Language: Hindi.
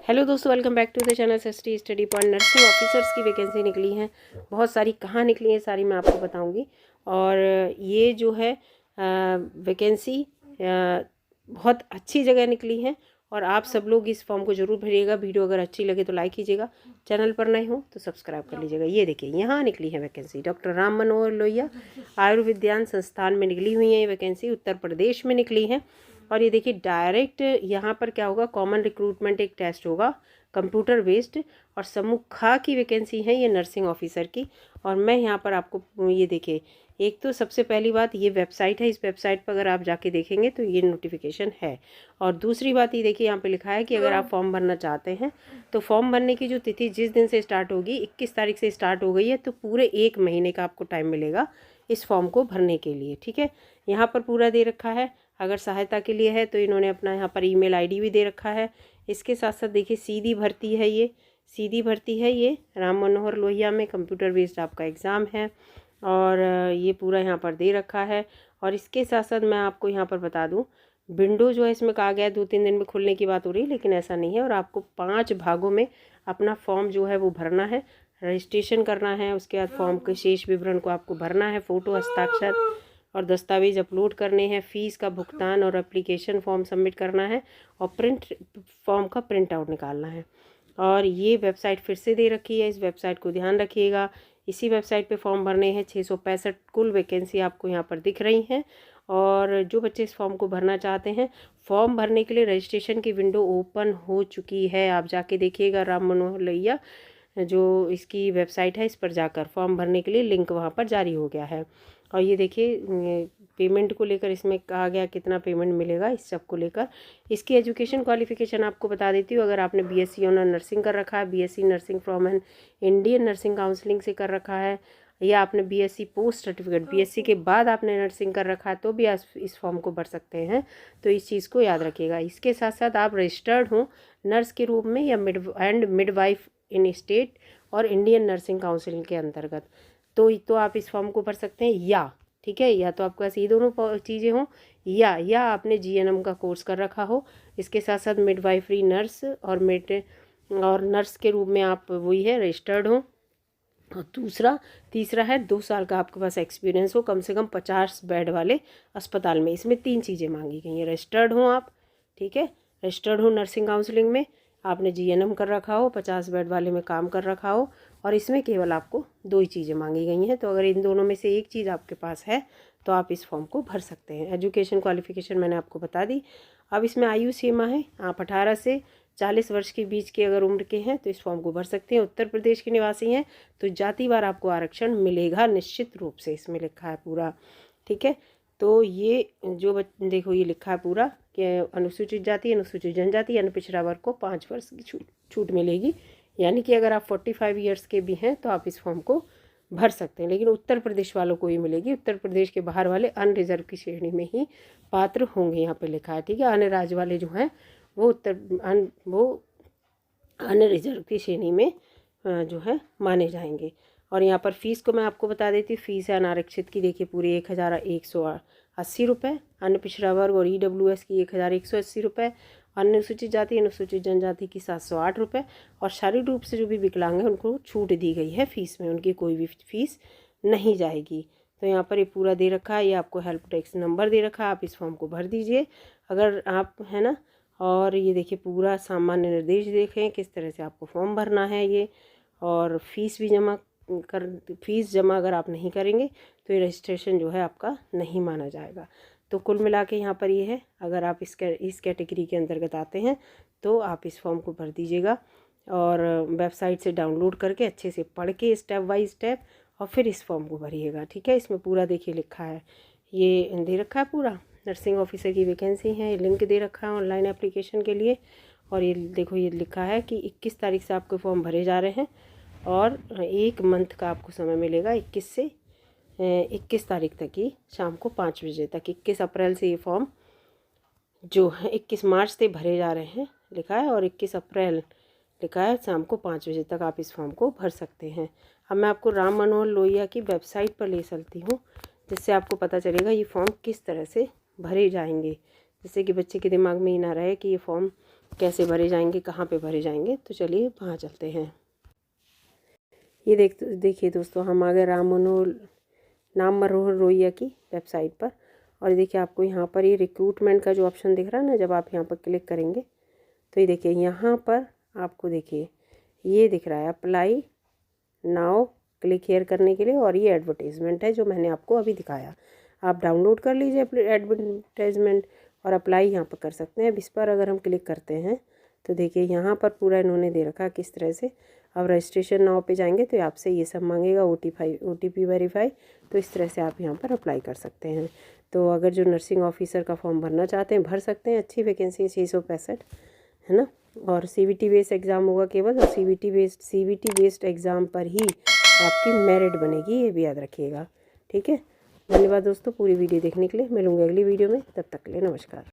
हेलो दोस्तों, welcome back to the channel ST study point. Nursing officers की वैकेंसी निकली हैं, बहुत सारी। कहाँ निकली हैं सारी मैं आपको बताऊंगी। और ये जो है वैकेंसी बहुत अच्छी जगह निकली है और आप सब लोग इस फॉर्म को ज़रूर भरिएगा। वीडियो अगर अच्छी लगे तो लाइक कीजिएगा, चैनल पर नए हो तो सब्सक्राइब कर लीजिएगा। ये देखिए, यहाँ निकली है वैकेंसी। डॉक्टर राम मनोहर लोहिया आयुर्विज्ञान संस्थान में निकली हुई है ये वैकेंसी, उत्तर प्रदेश में निकली है। और ये देखिए, डायरेक्ट यहाँ पर क्या होगा, कॉमन रिक्रूटमेंट एक टेस्ट होगा कंप्यूटर बेस्ड। और समूह खा की वैकेंसी है ये नर्सिंग ऑफिसर की। और मैं यहाँ पर आपको ये देखिए, एक तो सबसे पहली बात ये वेबसाइट है, इस वेबसाइट पर अगर आप जाके देखेंगे तो ये नोटिफिकेशन है। और दूसरी बात ये देखिए, यहाँ पे लिखा है कि अगर आप फॉर्म भरना चाहते हैं तो फॉर्म भरने की जो तिथि जिस दिन से स्टार्ट होगी, 21 तारीख से स्टार्ट हो गई है, तो पूरे 1 महीने का आपको टाइम मिलेगा इस फॉर्म को भरने के लिए। ठीक है, यहाँ पर पूरा दे रखा है। अगर सहायता के लिए है तो इन्होंने अपना यहाँ पर ईमेल आईडी भी दे रखा है। इसके साथ साथ देखिए, सीधी भर्ती है, ये सीधी भर्ती है, ये राम मनोहर लोहिया में कंप्यूटर बेस्ड आपका एग्ज़ाम है। और ये पूरा यहाँ पर दे रखा है। और इसके साथ साथ मैं आपको यहाँ पर बता दूँ, विंडो जो है इसमें कहा गया है 2-3 दिन में खुलने की बात हो रही है, लेकिन ऐसा नहीं है। और आपको 5 भागों में अपना फॉर्म जो है वो भरना है, रजिस्ट्रेशन करना है। उसके बाद फॉर्म के शेष विवरण को आपको भरना है, फ़ोटो, हस्ताक्षर और दस्तावेज अपलोड करने हैं, फ़ीस का भुगतान और एप्लीकेशन फॉर्म सबमिट करना है, और फॉर्म का प्रिंट आउट निकालना है। और ये वेबसाइट फिर से दे रखी है, इस वेबसाइट को ध्यान रखिएगा। इसी वेबसाइट पे फॉर्म भरने हैं। 665 कुल वैकेंसी आपको यहाँ पर दिख रही हैं। और जो बच्चे इस फॉर्म को भरना चाहते हैं, फॉर्म भरने के लिए रजिस्ट्रेशन की विंडो ओपन हो चुकी है। आप जाके देखिएगा, राम मनोहर लोहिया जो इसकी वेबसाइट है, इस पर जाकर फॉर्म भरने के लिए लिंक वहाँ पर जारी हो गया है। और ये देखिए, पेमेंट को लेकर इसमें कहा गया कितना पेमेंट मिलेगा, इस सब को लेकर। इसकी एजुकेशन क्वालिफिकेशन आपको बता देती हूँ। अगर आपने बीएससी ऑनर नर्सिंग कर रखा है, BSc nursing from an Indian nursing counselling से कर रखा है, या आपने बीएससी पोस्ट सर्टिफिकेट बीएससी के बाद आपने नर्सिंग कर रखा है, तो भी आप इस फॉर्म को भर सकते हैं। तो इस चीज़ को याद रखिएगा। इसके साथ साथ आप रजिस्टर्ड हों नर्स के रूप में, या मिडवाइफ इन स्टेट और इंडियन नर्सिंग काउंसिल के अंतर्गत, तो आप इस फॉर्म को भर सकते हैं। या ठीक है, या तो आपके पास ये दोनों चीज़ें हों, या आपने जीएनएम का कोर्स कर रखा हो। इसके साथ साथ मिडवाइफरी नर्स और नर्स के रूप में आप वही है रजिस्टर्ड हों। और तीसरा है 2 साल का आपके पास एक्सपीरियंस हो, कम से कम 50 बेड वाले अस्पताल में। इसमें 3 चीज़ें मांगी गई हैं। रजिस्टर्ड हो आप, ठीक है, रजिस्टर्ड हो नर्सिंग काउंसलिंग में, आपने जीएनएम कर रखा हो, 50 बेड वाले में काम कर रखा हो, और इसमें केवल आपको 2 ही चीज़ें मांगी गई हैं। तो अगर इन दोनों में से एक चीज़ आपके पास है तो आप इस फॉर्म को भर सकते हैं। एजुकेशन क्वालिफिकेशन मैंने आपको बता दी। अब इसमें आयु सीमा है, आप 18 से 40 वर्ष के बीच के अगर उम्र के हैं तो इस फॉर्म को भर सकते हैं। उत्तर प्रदेश के निवासी हैं तो जातिवार आपको आरक्षण मिलेगा निश्चित रूप से, इसमें लिखा है पूरा। ठीक है, तो ये जो देखो, ये लिखा है पूरा कि अनुसूचित जाति, अनुसूचित जनजाति, अन्य पिछड़ा वर्ग को 5 वर्ष की छूट मिलेगी। यानी कि अगर आप 45 ईयर्स के भी हैं तो आप इस फॉर्म को भर सकते हैं। लेकिन उत्तर प्रदेश वालों को ही मिलेगी, उत्तर प्रदेश के बाहर वाले अनरिजर्व की श्रेणी में ही पात्र होंगे, यहाँ पे लिखा है। ठीक है, अन्य राज्य वाले जो हैं वो अन्य रिजर्व की श्रेणी में जो है माने जाएंगे। और यहाँ पर फ़ीस को मैं आपको बता देती हूँ। फ़ीस है अनारक्षित की, देखिए, पूरे 1180 रुपये, अन्य पिछड़ा वर्ग और ईडब्ल्यूएस की 1180 रुपये, अनुसूचित जाति अनुसूचित जनजाति की 708 रुपये, और शारीरिक रूप से जो भी विकलांग हैं उनको छूट दी गई है फ़ीस में, उनकी कोई भी फ़ीस नहीं जाएगी। तो यहाँ पर ये पूरा दे रखा है, ये आपको हेल्प डेस्क नंबर दे रखा है, आप इस फॉर्म को भर दीजिए अगर आप, है ना। और ये देखिए, पूरा सामान्य निर्देश देखें किस तरह से आपको फॉर्म भरना है ये। और फीस जमा अगर आप नहीं करेंगे तो ये रजिस्ट्रेशन जो है आपका नहीं माना जाएगा। तो कुल मिला के यहाँ पर ये है, अगर आप इस कैटेगरी के अंतर्गत आते हैं तो आप इस फॉर्म को भर दीजिएगा। और वेबसाइट से डाउनलोड करके अच्छे से पढ़ के स्टेप बाय स्टेप और फिर इस फॉर्म को भरिएगा। ठीक है, इसमें पूरा देखिए लिखा है, ये दे रखा है पूरा, नर्सिंग ऑफिसर की वैकेंसी है, ये लिंक दे रखा है ऑनलाइन एप्लीकेशन के लिए। और ये देखो, ये लिखा है कि 21 तारीख से आपके फॉर्म भरे जा रहे हैं, और 1 मंथ का आपको समय मिलेगा, 21 से 21 तारीख तक की शाम को 5 बजे तक। 21 अप्रैल से ये फॉर्म जो है 21 मार्च से भरे जा रहे हैं लिखा है, और 21 अप्रैल लिखा है शाम को 5 बजे तक आप इस फॉर्म को भर सकते हैं। अब मैं आपको राम मनोहर लोहिया की वेबसाइट पर ले चलती हूँ, जिससे आपको पता चलेगा ये फॉर्म किस तरह से भरे जाएंगे, जिससे कि बच्चे के दिमाग में ही ना रहे कि ये फॉर्म कैसे भरे जाएंगे, कहाँ पे भरे जाएंगे। तो चलिए वहाँ चलते हैं। ये देखिए दोस्तों, हम आ गए राम मनोहर लोहिया की वेबसाइट पर। और देखिए आपको यहाँ पर ये रिक्रूटमेंट का जो ऑप्शन दिख रहा है ना, जब आप यहाँ पर क्लिक करेंगे तो ये देखिए यहाँ पर आपको देखिए ये दिख रहा है अप्लाई नाउ, क्लिक हेयर करने के लिए। और ये एडवर्टीज़मेंट है जो मैंने आपको अभी दिखाया। आप डाउनलोड कर लीजिए एडवर्टाइजमेंट और अप्लाई यहाँ पर कर सकते हैं। अब इस पर अगर हम क्लिक करते हैं तो देखिए यहाँ पर पूरा इन्होंने दे रखा किस तरह से। अब रजिस्ट्रेशन नाउ पे जाएंगे तो आपसे ये सब मांगेगा, OTP वेरीफाई। तो इस तरह से आप यहाँ पर अप्लाई कर सकते हैं। तो अगर जो नर्सिंग ऑफिसर का फॉर्म भरना चाहते हैं भर सकते हैं। अच्छी वैकेंसी है, 665 है ना। और CVT बेस्ड एग्ज़ाम होगा केवल, और CVT बेस्ड एग्ज़ाम पर ही आपकी मेरिट बनेगी, ये भी याद रखिएगा। ठीक है, धन्यवाद दोस्तों पूरी वीडियो देखने के लिए। मिलूंगी अगली वीडियो में, तब तक के लिए नमस्कार।